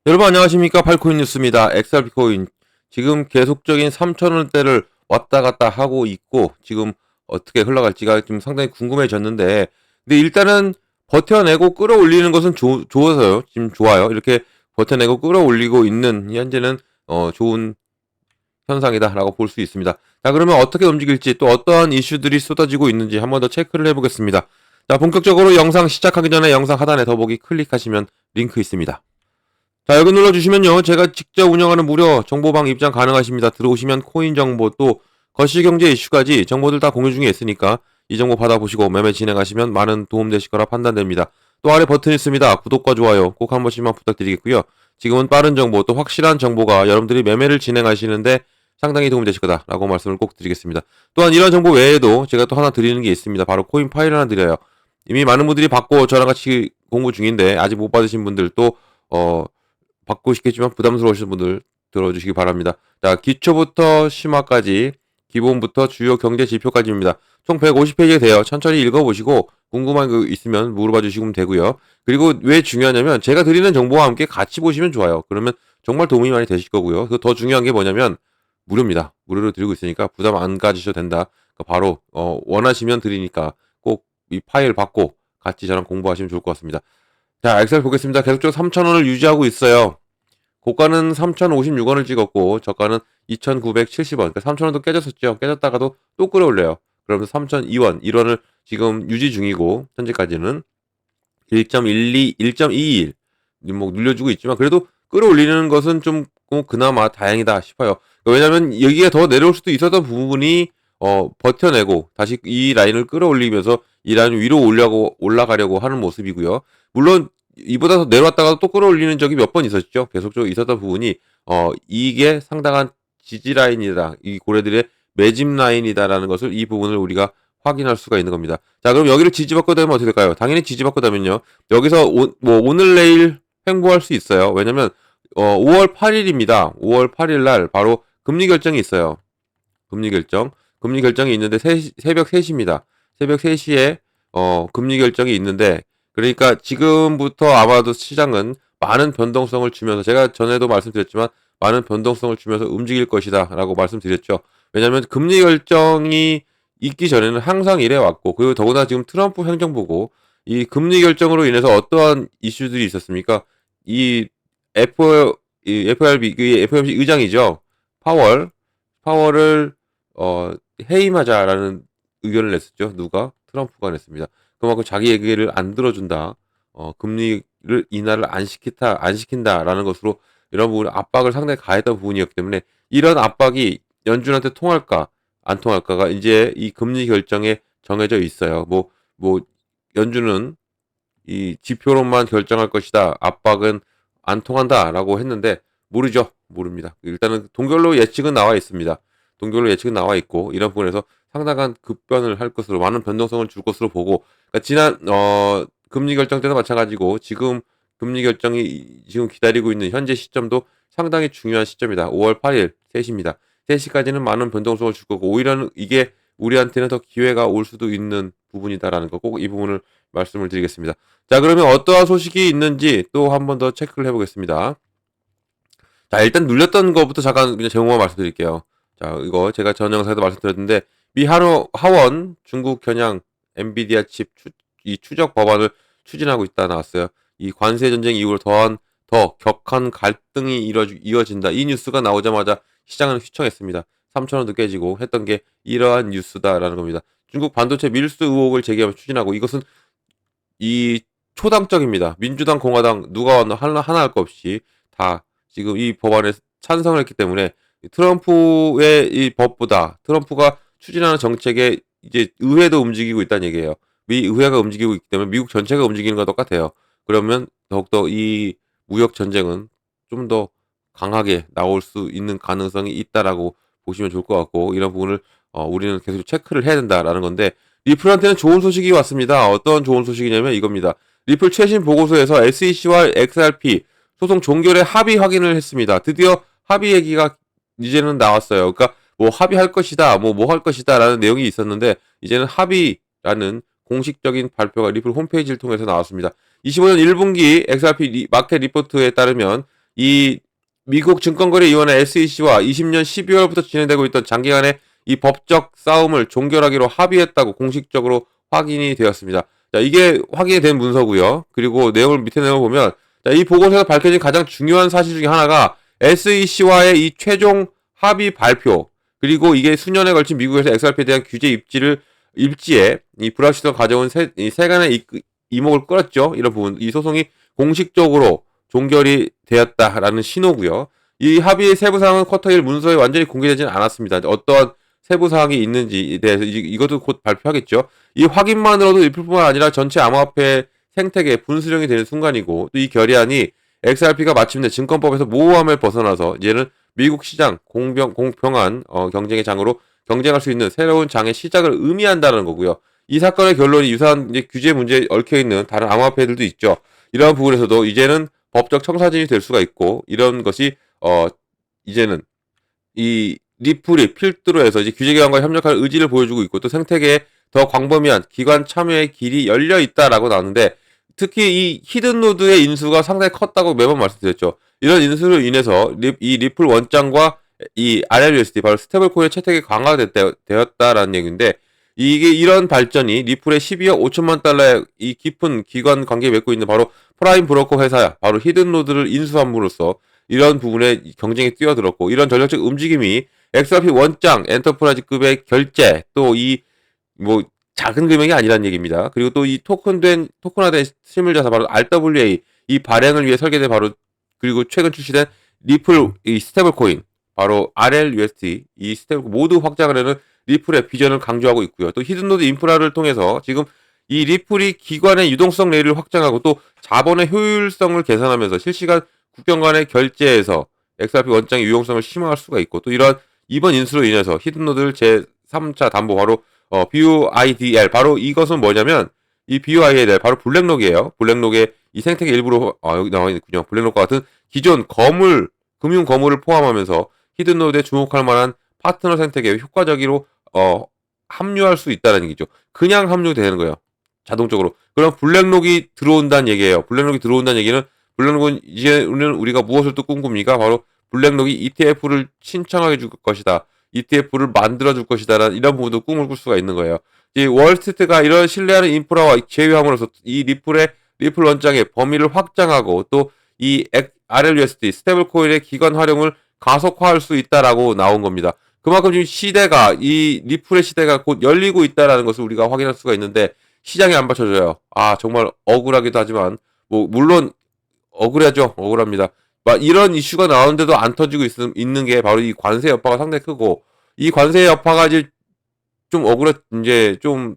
여러분 안녕하십니까. 팔코인 뉴스입니다. XRP 코인 지금 계속적인 3,000원대를 왔다 갔다 하고 있고 지금 어떻게 흘러갈지가 좀 상당히 궁금해졌는데, 근데 일단은 버텨내고 끌어올리는 것은 좋아서요. 지금 좋아요. 이렇게 버텨내고 끌어올리고 있는 현재는 좋은 현상이다라고 볼 수 있습니다. 자, 그러면 어떻게 움직일지, 또 어떠한 이슈들이 쏟아지고 있는지 한번 더 체크를 해보겠습니다. 자, 본격적으로 영상 시작하기 전에 영상 하단에 더보기 클릭하시면 링크 있습니다. 자, 여기 눌러주시면요, 제가 직접 운영하는 무료 정보방 입장 가능하십니다. 들어오시면 코인 정보, 또 거시경제 이슈까지 정보들 다 공유 중에 있으니까 이 정보 받아보시고 매매 진행하시면 많은 도움 되실 거라 판단됩니다. 또 아래 버튼 있습니다. 구독과 좋아요 꼭 한 번씩만 부탁드리겠고요. 지금은 빠른 정보, 또 확실한 정보가 여러분들이 매매를 진행하시는데 상당히 도움이 되실 거다라고 말씀을 꼭 드리겠습니다. 또한 이런 정보 외에도 제가 또 하나 드리는 게 있습니다. 바로 코인 파일 하나 드려요. 이미 많은 분들이 받고 저랑 같이 공부 중인데 아직 못 받으신 분들, 또 받고 싶겠지만 부담스러우신 분들 들어주시기 바랍니다. 자, 기초부터 심화까지, 기본부터 주요 경제 지표까지입니다. 총 150페이지가 돼요. 천천히 읽어보시고 궁금한 거 있으면 물어봐 주시면 되고요. 그리고 왜 중요하냐면 제가 드리는 정보와 함께 같이 보시면 좋아요. 그러면 정말 도움이 많이 되실 거고요. 더 중요한 게 뭐냐면 무료입니다. 무료로 드리고 있으니까 부담 안 가지셔도 된다. 바로 원하시면 드리니까 꼭 이 파일 받고 같이 저랑 공부하시면 좋을 것 같습니다. 자, 엑셀 보겠습니다. 계속적으로 3,000원을 유지하고 있어요. 고가는 3,056원을 찍었고 저가는 2,970원. 그러니까 3,000원도 깨졌었죠. 깨졌다가도 또 끌어올려요. 그러면서 3,002원, 1원을 지금 유지 중이고 현재까지는 1.12, 1.21 뭐 눌려주고 있지만 그래도 끌어올리는 것은 좀 그나마 다행이다 싶어요. 왜냐하면 여기가 더 내려올 수도 있었던 부분이 버텨내고 다시 이 라인을 끌어올리면서 이 라인 위로 올라가려고 하는 모습이고요. 물론 이보다 더 내려왔다가 또 끌어올리는 적이 몇 번 있었죠. 계속적으로 있었던 부분이 이게 상당한 지지 라인이다. 이 고래들의 매집 라인이다라는 것을, 이 부분을 우리가 확인할 수가 있는 겁니다. 자, 그럼 여기를 지지받고 되면 어떻게 될까요? 당연히 지지받고 되면요, 여기서 오늘 내일 횡보할 수 있어요. 왜냐면 5월 8일입니다. 5월 8일 날 바로 금리 결정이 있어요. 금리 결정이 있는데 새벽 3시입니다. 새벽 3시에 금리 결정이 있는데, 그러니까 지금부터 아마도 시장은 많은 변동성을 주면서, 제가 전에도 말씀드렸지만 많은 변동성을 주면서 움직일 것이다 라고 말씀드렸죠. 왜냐하면 금리 결정이 있기 전에는 항상 이래 왔고, 그리고 더구나 지금 트럼프 행정부고, 이 금리 결정으로 인해서 어떠한 이슈들이 있었습니까? 이 FRB, FOMC 의장이죠. 파월을 해임하자라는 의견을 냈었죠. 누가? 트럼프가 냈습니다. 그만큼 자기 얘기를 안 들어준다. 금리를 인하를 안 시킨다라는 것으로 이런 부분 압박을 상당히 가했던 부분이었기 때문에, 이런 압박이 연준한테 통할까 안 통할까가 이제 이 금리 결정에 정해져 있어요. 연준은 이 지표로만 결정할 것이다. 압박은 안 통한다라고 했는데 모릅니다. 일단은 동결로 예측은 나와 있습니다. 동결로 예측은 나와 있고, 이런 부분에서 상당한 급변을 할 것으로, 많은 변동성을 줄 것으로 보고, 그러니까 지난 금리 결정 때도 마찬가지고 지금 금리 결정이 지금 기다리고 있는 현재 시점도 상당히 중요한 시점이다. 5월 8일 3시입니다. 3시까지는 많은 변동성을 줄 거고, 오히려 이게 우리한테는 더 기회가 올 수도 있는 부분이다라는 거, 꼭 이 부분을 말씀을 드리겠습니다. 자, 그러면 어떠한 소식이 있는지 또 한 번 더 체크를 해보겠습니다. 자, 일단 눌렸던 것부터 잠깐 그냥 제목만 말씀드릴게요. 자, 이거 제가 전 영상에도 말씀드렸는데, 미 하원 중국 겨냥 엔비디아 칩 추적 법안을 추진하고 있다 나왔어요. 이 관세 전쟁 이후로 더 격한 갈등이 이어진다. 이 뉴스가 나오자마자 시장은 휘청했습니다. 3,000원도 깨지고 했던 게 이러한 뉴스다라는 겁니다. 중국 반도체 밀수 의혹을 제기하며 추진하고, 이것은 이 초당적입니다. 민주당, 공화당 누가 하나 할 거 없이 다 지금 이 법안에 찬성을 했기 때문에, 트럼프의 이 법보다 트럼프가 추진하는 정책에 이제 의회도 움직이고 있다는 얘기예요. 미 의회가 움직이고 있기 때문에 미국 전체가 움직이는 것과 똑같아요. 그러면 더욱더 이 무역 전쟁은 좀 더 강하게 나올 수 있는 가능성이 있다라고 보시면 좋을 것 같고, 이런 부분을 우리는 계속 체크를 해야 된다라는 건데, 리플한테는 좋은 소식이 왔습니다. 어떤 좋은 소식이냐면 이겁니다. 리플 최신 보고서에서 SEC와 XRP 소송 종결의 합의 확인을 했습니다. 드디어 합의 얘기가 이제는 나왔어요. 그러니까 합의할 것이다, 뭐 할 것이다 라는 내용이 있었는데, 이제는 합의 라는 공식적인 발표가 리플 홈페이지를 통해서 나왔습니다. 25년 1분기 XRP 마켓 리포트에 따르면 이 미국 증권거래위원회 SEC와 20년 12월부터 진행되고 있던 장기간의 이 법적 싸움을 종결하기로 합의했다고 공식적으로 확인이 되었습니다. 자, 이게 확인이 된 문서고요. 그리고 밑에 내용을 보면 자, 이 보고서에서 밝혀진 가장 중요한 사실 중에 하나가 SEC와의 이 최종 합의 발표, 그리고 이게 수년에 걸친 미국에서 XRP에 대한 규제 입지에 이 불확실성 가져온 세간의 이목을 끌었죠. 이런 부분, 이 소송이 공식적으로 종결이 되었다라는 신호고요. 이 합의의 세부 사항은 쿼터 1 문서에 완전히 공개되지는 않았습니다. 어떠한 세부 사항이 있는지에 대해서 이것도 곧 발표하겠죠. 이 확인만으로도 리플뿐만 아니라 전체 암호화폐 생태계 분수령이 되는 순간이고, 또 이 결의안이 XRP가 마침내 증권법에서 모호함을 벗어나서 이제는 미국 시장 공평한 경쟁의 장으로 경쟁할 수 있는 새로운 장의 시작을 의미한다는 거고요. 이 사건의 결론이 유사한 이제 규제 문제에 얽혀 있는 다른 암호화폐들도 있죠. 이러한 부분에서도 이제는 법적 청사진이 될 수가 있고, 이런 것이 이제는 이 리플이 필두로 해서 이제 규제기관과 협력할 의지를 보여주고 있고, 또 생태계에 더 광범위한 기관 참여의 길이 열려 있다라고 나오는데, 특히 이 히든노드의 인수가 상당히 컸다고 매번 말씀드렸죠. 이런 인수로 인해서 이 리플 원장과 이 RLUSD 바로 스테이블코인의 채택이 강화되었다라는 얘기인데, 이게 이런 발전이 리플의 12억 5천만 달러의 이 깊은 기관 관계에 맺고 있는 바로 프라임 브로커 회사 바로 히든노드를 인수함으로써 이런 부분에 경쟁에 뛰어들었고, 이런 전략적 움직임이 XRP 원장 엔터프라이즈급의 결제, 또 이 뭐 작은 금액이 아니라는 얘기입니다. 그리고 또 이 토큰화된 실물자산 바로 RWA 이 발행을 위해 설계된 바로, 그리고 최근 출시된 리플 이 스테이블 코인 바로 RLUSD 이 스테이블 모두 확장을 하는 리플의 비전을 강조하고 있고요. 또 히든노드 인프라를 통해서 지금 이 리플이 기관의 유동성 레일을 확장하고, 또 자본의 효율성을 계산하면서 실시간 국경 간의 결제에서 XRP 원장의 유용성을 심화할 수가 있고, 또 이번 인수로 인해서 히든노드를 제3차 담보 바로 BUIDL 바로 이것은 뭐냐면 이 BUIDL 바로 블랙록이에요. 블랙록의 이 생태계 일부로 여기 나와 있군요. 블랙록과 같은 기존 금융 거물을 포함하면서 히든노드에 주목할 만한 파트너 생태계에 효과적으로 합류할 수 있다는 얘기죠. 그냥 합류되는 거예요. 자동적으로. 그럼 블랙록이 들어온다는 얘기예요. 블랙록이 들어온다는 얘기는, 블랙록은 이제는 우리가 무엇을 또 꿈꿉니까? 바로 블랙록이 ETF를 신청하게 줄 것이다. ETF를 만들어줄 것이다라는 이런 부분도 꿈을 꿀 수가 있는 거예요. 이 월스트리트가 이런 신뢰하는 인프라와 제휴함으로써 이 리플 원장의 범위를 확장하고, 또 이 RLUSD 스테이블 코인의 기관 활용을 가속화할 수 있다라고 나온 겁니다. 그만큼 지금 이 리플의 시대가 곧 열리고 있다라는 것을 우리가 확인할 수가 있는데, 시장이 안 받쳐줘요. 정말 억울하기도 하지만, 물론 억울하죠. 억울합니다. 이런 이슈가 나오는데도 안 터지고 있는 게 바로 이 관세 여파가 상당히 크고, 이 관세 여파가 이제 좀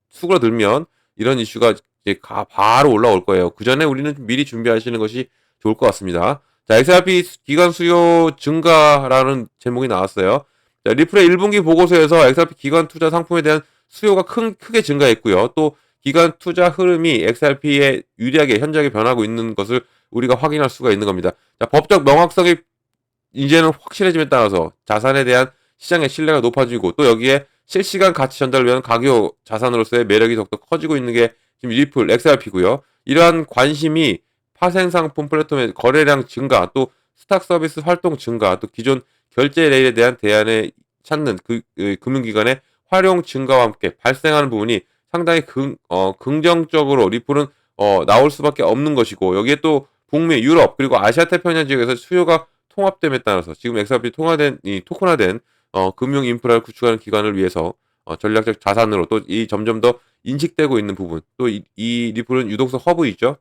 수그러들면 이런 이슈가 이제 바로 올라올 거예요. 그 전에 우리는 미리 준비하시는 것이 좋을 것 같습니다. 자, XRP 기관 수요 증가라는 제목이 나왔어요. 자, 리플의 1분기 보고서에서 XRP 기관 투자 상품에 대한 수요가 크게 증가했고요. 또 기관 투자 흐름이 XRP에 유리하게 현저하게 변하고 있는 것을 우리가 확인할 수가 있는 겁니다. 자, 법적 명확성이 이제는 확실해짐에 따라서 자산에 대한 시장의 신뢰가 높아지고, 또 여기에 실시간 가치 전달을 위한 가교 자산으로서의 매력이 더욱더 커지고 있는 게 지금 리플 XRP고요. 이러한 관심이 파생 상품 플랫폼의 거래량 증가, 또 스탁 서비스 활동 증가, 또 기존 결제 레일에 대한 대안을 찾는 금융기관의 활용 증가와 함께 발생하는 부분이 상당히 긍정적으로 리플은 나올 수밖에 없는 것이고, 여기에 또 북미, 유럽, 그리고 아시아 태평양 지역에서 수요가 통합됨에 따라서 지금 XRP 토큰화된 금융 인프라를 구축하는 기관을 위해서 전략적 자산으로 또 점점 더 인식되고 있는 부분, 또 이 리플은 유동성 허브이죠.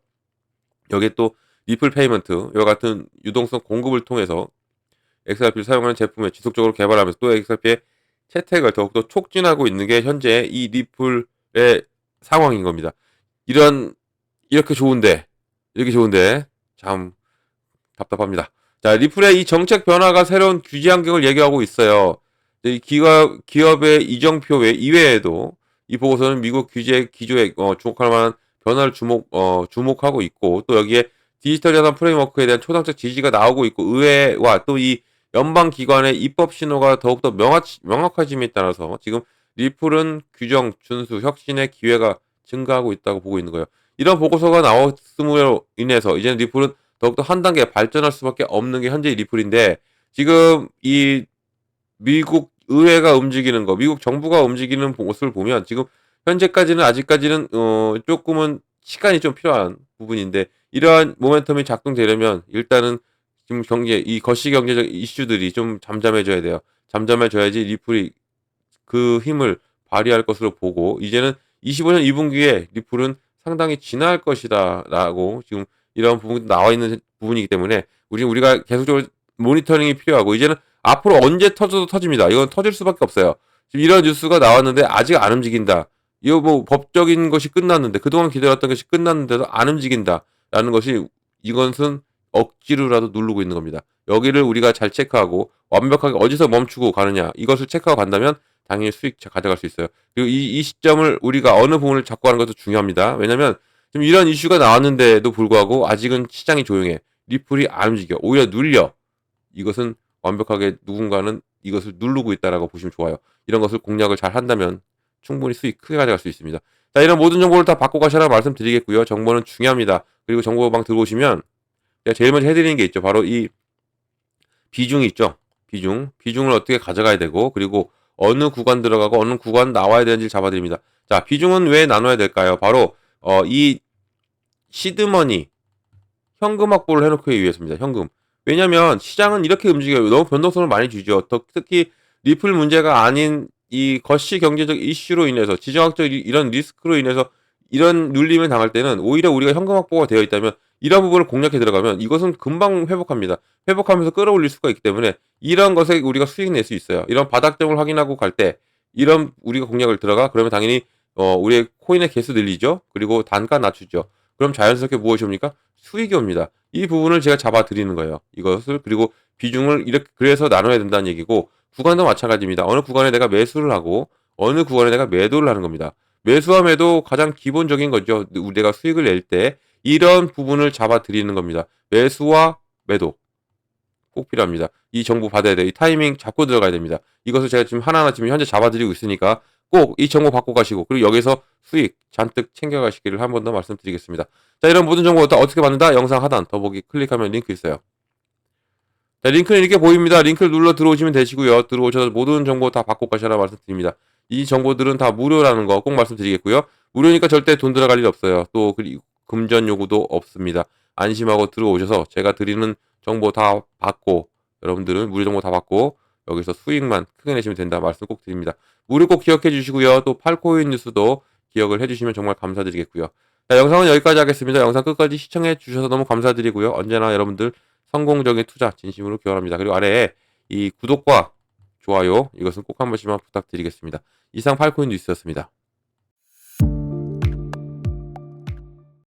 여기에 또 리플 페이먼트 이와 같은 유동성 공급을 통해서 XRP를 사용하는 제품을 지속적으로 개발하면서 또 XRP의 채택을 더욱더 촉진하고 있는 게 현재 이 리플의 상황인 겁니다. 이렇게 좋은데 참 답답합니다. 자, 리플의 이 정책 변화가 새로운 규제 환경을 얘기하고 있어요. 이 기업의 이정표 이외에도 이 보고서는 미국 규제 기조에 주목할 만한 변화를 주목하고 있고, 또 여기에 디지털 자산 프레임워크에 대한 초당적 지지가 나오고 있고, 의회와 또 이 연방 기관의 입법 신호가 더욱더 명확해짐에 따라서 지금 리플은 규정, 준수, 혁신의 기회가 증가하고 있다고 보고 있는 거예요. 이런 보고서가 나왔음으로 인해서 이제는 리플은 더욱더 한 단계 발전할 수밖에 없는 게 현재의 리플인데 지금 이 미국 의회가 움직이는 거, 미국 정부가 움직이는 모습을 보면 지금 현재까지는 아직까지는 쪼끔은 시간이 좀 필요한 부분인데 이러한 모멘텀이 작동되려면 일단은 지금 이 거시 경제적 이슈들이 좀 잠잠해져야 돼요. 잠잠해져야지 리플이 그 힘을 발휘할 것으로 보고 이제는 25년 2분기에 리플은 상당히 진화할 것이다라고 지금 이런 부분이 나와 있는 부분이기 때문에 우리가 계속적으로 모니터링이 필요하고 이제는 앞으로 언제 터져도 터집니다. 이건 터질 수밖에 없어요. 지금 이런 뉴스가 나왔는데 아직 안 움직인다. 이거 뭐 법적인 것이 끝났는데 그동안 기다렸던 것이 끝났는데도 안 움직인다라는 것이 이것은 억지로라도 누르고 있는 겁니다. 여기를 우리가 잘 체크하고 완벽하게 어디서 멈추고 가느냐 이것을 체크하고 간다면 당연히 수익 가져갈 수 있어요. 그리고 이 시점을 우리가 어느 부분을 잡고 하는 것도 중요합니다. 왜냐면 지금 이런 이슈가 나왔는데도 불구하고 아직은 시장이 조용해. 리플이 안 움직여. 오히려 눌려. 이것은 완벽하게 누군가는 이것을 누르고 있다라고 보시면 좋아요. 이런 것을 공략을 잘 한다면 충분히 수익 크게 가져갈 수 있습니다. 자, 이런 모든 정보를 다 받고 가셔라 말씀드리겠고요. 정보는 중요합니다. 그리고 정보방 들어오시면 제가 제일 먼저 해드리는 게 있죠. 바로 이 비중이 있죠. 비중을 어떻게 가져가야 되고 그리고 어느 구간 들어가고 어느 구간 나와야 되는지 잡아드립니다. 자, 비중은 왜 나눠야 될까요? 바로 이 시드머니 현금 확보를 해놓기 위해서입니다. 현금. 왜냐면 시장은 이렇게 움직여요. 너무 변동성을 많이 주죠. 특히 리플 문제가 아닌 이 거시 경제적 이슈로 인해서 지정학적 이런 리스크로 인해서 이런 눌림을 당할 때는 오히려 우리가 현금 확보가 되어 있다면 이런 부분을 공략해 들어가면 이것은 금방 회복합니다. 회복하면서 끌어올릴 수가 있기 때문에 이런 것에 우리가 수익 낼 수 있어요. 이런 바닥점을 확인하고 갈 때 이런 우리가 공략을 들어가 그러면 당연히 우리의 코인의 개수 늘리죠. 그리고 단가 낮추죠. 그럼 자연스럽게 무엇이 옵니까? 수익이 옵니다. 이 부분을 제가 잡아 드리는 거예요. 이것을 그리고 비중을 이렇게 그래서 나눠야 된다는 얘기고 구간도 마찬가지입니다. 어느 구간에 내가 매수를 하고 어느 구간에 내가 매도를 하는 겁니다. 매수와 매도 가장 기본적인 거죠. 내가 수익을 낼 때 이런 부분을 잡아 드리는 겁니다. 매수와 매도 꼭 필요합니다. 이 정보 받아야 돼요. 이 타이밍 잡고 들어가야 됩니다. 이것을 제가 지금 하나하나 지금 현재 잡아드리고 있으니까 꼭 이 정보 받고 가시고 그리고 여기서 수익 잔뜩 챙겨가시기를 한 번 더 말씀드리겠습니다. 자, 이런 모든 정보 어떻게 받는다? 영상 하단 더보기 클릭하면 링크 있어요. 자, 링크는 이렇게 보입니다. 링크를 눌러 들어오시면 되시고요. 들어오셔서 모든 정보 다 받고 가셔라 말씀드립니다. 이 정보들은 다 무료라는 거 꼭 말씀드리겠고요. 무료니까 절대 돈 들어갈 일 없어요. 또 그리고 금전 요구도 없습니다. 안심하고 들어오셔서 제가 드리는 정보 다 받고 여러분들은 무료 정보 다 받고 여기서 수익만 크게 내시면 된다 말씀 꼭 드립니다. 무료 꼭 기억해 주시고요. 또 팔코인 뉴스도 기억을 해주시면 정말 감사드리겠고요. 자, 영상은 여기까지 하겠습니다. 영상 끝까지 시청해 주셔서 너무 감사드리고요. 언제나 여러분들 성공적인 투자 진심으로 기원합니다. 그리고 아래에 이 구독과 좋아요 이것은 꼭 한 번씩만 부탁드리겠습니다. 이상 팔코인 뉴스였습니다.